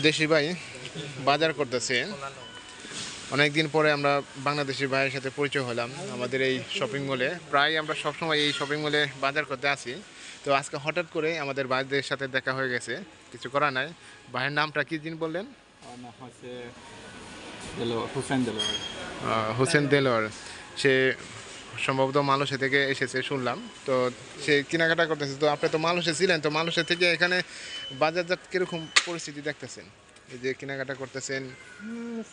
দেশি ভাই বাজার করতেছে। অনেকদিন পরে আমরা বাংলাদেশি ভাইয়ের সাথে পরিচয় হলাম আমাদের এই শপিং মলে। প্রায় আমরা সবসময় এই শপিং মলে বাজার করতে আসি। তো আজকে হঠাৎ করে আমাদের ভাইদের সাথে দেখা হয়ে গেছে, কিছু করা নাই। ভাইয়ের নামটা কি দিন বললেন? হোসেন দেলোয়ার। সে সম্ভবত মালয়েশিয়া থেকে এসেছে শুনলাম। তো সে কেনাকাটা করতেছে। তো আপনি তো মালয়েশিয়া ছিলেন, তো মালয়েশিয়া থেকে এখানে বাজারজাত কিরকম পরিস্থিতি দেখতেছেন? এই যে কেনাকাটা করতেছেন।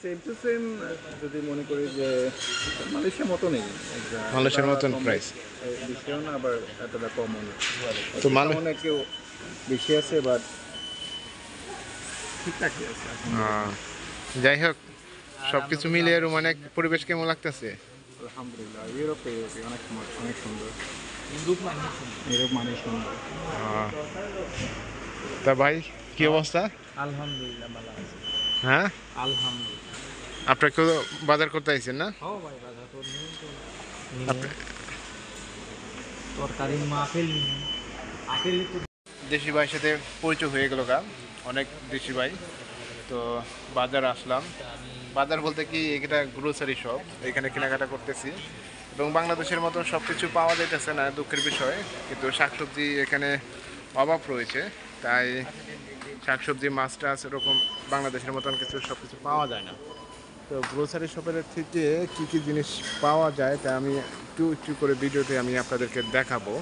সেম টু সেম, যদি মনে করি যে মালয়েশিয়ার মতো নেই, মালয়েশিয়ার মতন প্রাইস বেশিও না আবার এতটা কমও না। তো মানে কেউ বেশি আছে বাট ঠিকঠাকই আছে। যাই হোক, সব কিছু মিলিয়ে রোমানের পরিবেশ কেমন লাগতেছে? আলহামদুলিল্লাহ, ইউরোপে অনেক অনেক সুন্দর। ইউরোপ মানে সুন্দর। তা ভাই কি অবস্থা? আলহামদুলিল্লাহ ভালো আছে। হ্যাঁ, আলহামদুলিল্লাহ। আপনার কেউ বাজার করতে আইছেন না? ও ভাই বাজার তো নিয়ে তরকারি আপেল নিয়ে আপেল তো দেশি ভাইয়ের সাথে পরিচয় হয়ে গেল গা, অনেক দেশি ভাই। তো বাজার আসলাম। বাজার বলতে কি, এটা গ্রোসারি শপ, এখানে কেনাকাটা করতেছি। এবং বাংলাদেশের মতন সব কিছু পাওয়া যাইতেছে না, দুঃখের বিষয়। কিন্তু শাকসবজি এখানে অভাব রয়েছে, তাই শাকসবজি মাছ টাছ এরকম বাংলাদেশের মতন কিছু সব কিছু পাওয়া যায় না। তো গ্রোসারি শপের থেকে কী কী জিনিস পাওয়া যায় তা আমি একটু একটু করে ভিডিওতে আমি আপনাদেরকে দেখাবো।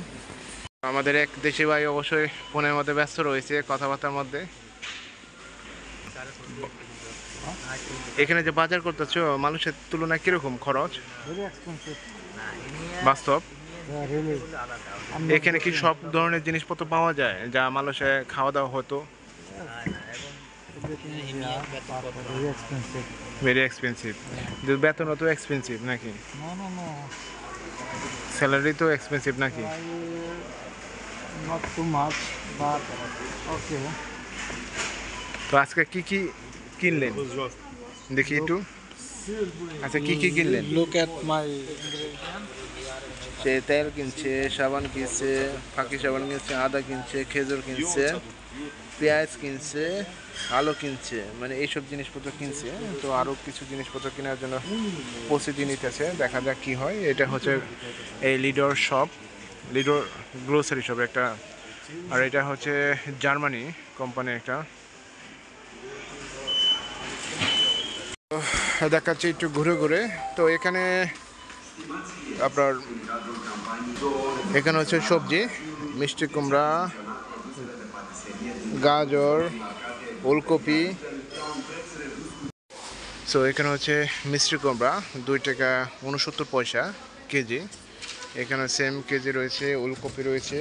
আমাদের এক দেশি ভাই অবশ্যই ফোনের মধ্যে ব্যস্ত রয়েছে, কথাবার্তার মধ্যে। এখানে যে বাজার করতেছো, মানুষের তুলনায় কিরকম খরচ বাস্তব? এখানে কি সব ধরনের জিনিসপত্র পাওয়া যায় যা মানুষে খাওয়া দাওয়া হতো? Very expensive. বেতন তো এক্সপেন্সিভ নাকি? স্যালারি তো এক্সপেন্সিভ নাকি? not too much but okay. তো আজকে কি কি কিনলেন দেখি একটু। আচ্ছা, কি কি কিনলেন? Look at my সে তেল কিনছে, সাবান কিনছে, ফাঁকি সাবান কিনছে, আদা কিনছে, খেজুর কিনছে, পেঁয়াজ কিনছে, আলু কিনছে, মানে এইসব জিনিসপত্র কিনছে। তো আরও কিছু জিনিসপত্র কেনার জন্য প্রস্তুতি নিতেছে, দেখা যাক কি হয়। এটা হচ্ছে এই লিডর শপ, লিডর গ্রোসারি শপ একটা। আর এটা হচ্ছে জার্মানি কোম্পানি একটা। দেখাচ্ছি একটু ঘুরে ঘুরে। তো এখানে আপনার এখানে হচ্ছে সবজি, মিষ্টি কুমড়া, গাজর, ওলকপি। সো এখানে হচ্ছে মিষ্টি কুমড়া 2 টাকা 69 পয়সা কেজি। এখানে সেম কেজি রয়েছে। ওলকপি রয়েছে,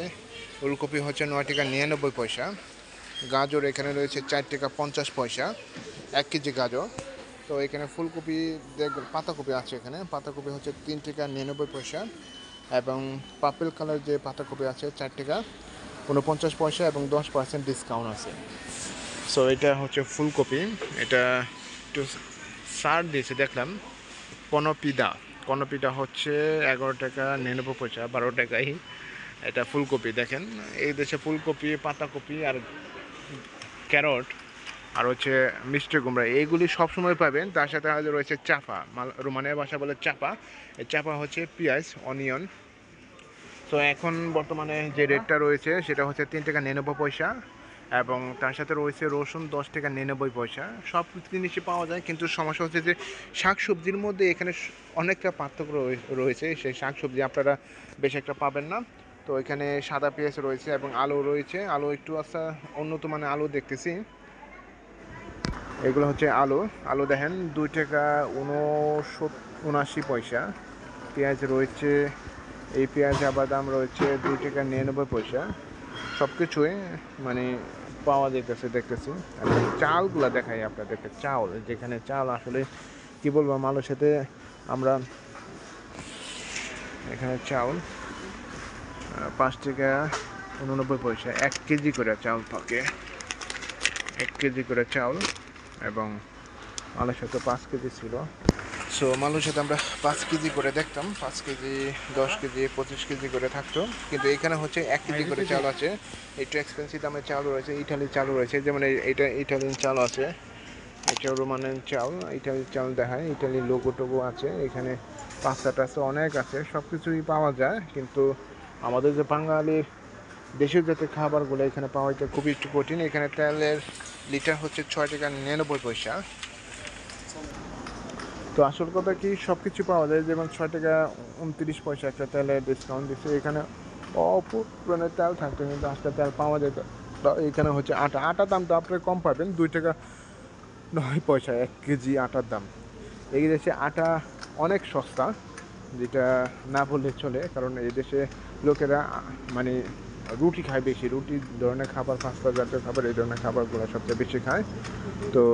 ওলকপি হচ্ছে 9 টাকা 99 পয়সা। গাজর এখানে রয়েছে 4 টাকা 50 পয়সা 1 কেজি গাজর। তো এখানে ফুলকপি দেখবেন, পাতাকপি আছে এখানে। পাতাকপি হচ্ছে 3 টাকা 99 পয়সা। এবং পার্পল কালার যে পাতাকপি আছে 4 টাকা 49 পয়সা এবং 10% ডিসকাউন্ট আছে। সো এটা হচ্ছে ফুলকপি। এটা একটু সার দিয়েছে দেখলাম। কনপিটা হচ্ছে 11 টাকা 99 পয়সা, 12 টাকাই। এটা ফুলকপি দেখেন, এই দেশে ফুলকপি, পাতাকপি আর ক্যারট আর হচ্ছে মিষ্টি কুমড়া এইগুলি সবসময় পাবেন। তার সাথে হয়তো রয়েছে চাপা, রোমানের ভাষা বলে চাপা। এই চাপা হচ্ছে পেঁয়াজ, অনিয়ন। তো এখন বর্তমানে যে রেটটা রয়েছে সেটা হচ্ছে 3 টাকা 99 পয়সা। এবং তার সাথে রয়েছে রসুন 10 টাকা 99 পয়সা। সব জিনিসই পাওয়া যায়, কিন্তু সমস্যা হচ্ছে যে শাকসবজির মধ্যে এখানে অনেকটা পার্থক্য রয়েছে। সেই শাকসবজি আপনারা বেশ একটা পাবেন না। তো এখানে সাদা পেঁয়াজ রয়েছে এবং আলু রয়েছে। আলু একটু আচ্ছা উন্নত মানের আলু দেখতেছি। এগুলো হচ্ছে আলু। আলু দেখেন 2 টাকা 79 পয়সা। পেঁয়াজ রয়েছে, এই পেঁয়াজ আবার দাম রয়েছে 2 টাকা 99 পয়সা। সব কিছুই মানে পাওয়া যেতেছে দেখতেছি। এবং চালগুলো দেখাই আপনাদেরকে। চাল, যেখানে চাল আসলে কি বলবো, মানুষের সাথে আমরা এখানে চাউল 5 টাকা 89 পয়সা 1 কেজি করে চাউল থাকে। 1 কেজি করে চাউল। এবং মানুষের সাথে 5 কেজি ছিল। সো মালুর সাথে আমরা 5 কেজি করে দেখতাম, 5 কেজি, 10 কেজি, 25 কেজি করে থাকতো, কিন্তু এখানে হচ্ছে 1 কেজি করে চাল আছে। একটু এক্সপেন্সিভ দামের চালও রয়েছে, ইটালির চালও রয়েছে, যেমন এইটা ইটালিয়ান চাল আছে, এটা রোমানিয়ান চাল, ইটালির চাল দেখায়, ইটালির লোগো টোগো আছে, এখানে পাস্তা টাস্তা অনেক আছে, সব কিছুই পাওয়া যায়। কিন্তু আমাদের যে বাঙালির দেশের জাতীয় খাবারগুলো এখানে পাওয়া যায় খুবই একটু কঠিন। এখানে তেলের লিটার হচ্ছে 6 টাকা 99 পয়সা। তো আসল কথা কি, সব কিছু পাওয়া যায়, যেমন 6 টাকা 29 পয়সা একটা তেলের ডিসকাউন্ট দিচ্ছে এখানে। অপূরণের তেল থাকতো, কিন্তু আজকে তেল পাওয়া যেত। এখানে হচ্ছে আটার দামটা আপনার কম পাবেন, 2 টাকা 9 পয়সা 1 কেজি আটার দাম। এই দেশে আটা অনেক সস্তা, যেটা না বললে চলে, কারণ এই দেশে লোকেরা মানে রুটি খায় বেশি, রুটি ধরনের খাবার, পাস্তা জাতীয় খাবার, এই ধরনের খাবারগুলো সবচেয়ে বেশি খায়। তো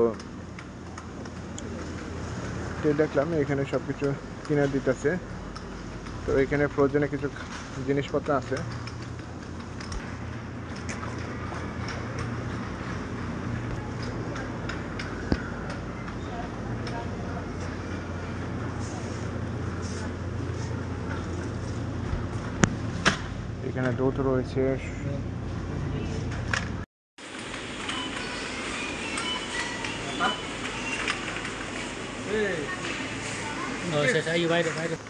দেখলাম এখানে সব কিছু কিনে দিতেছে। তো এখানে ফ্রোজেনে কিছু জিনিসপত্র আছে। এখানে দুধ রয়েছে। Rồi, sẽ bay được.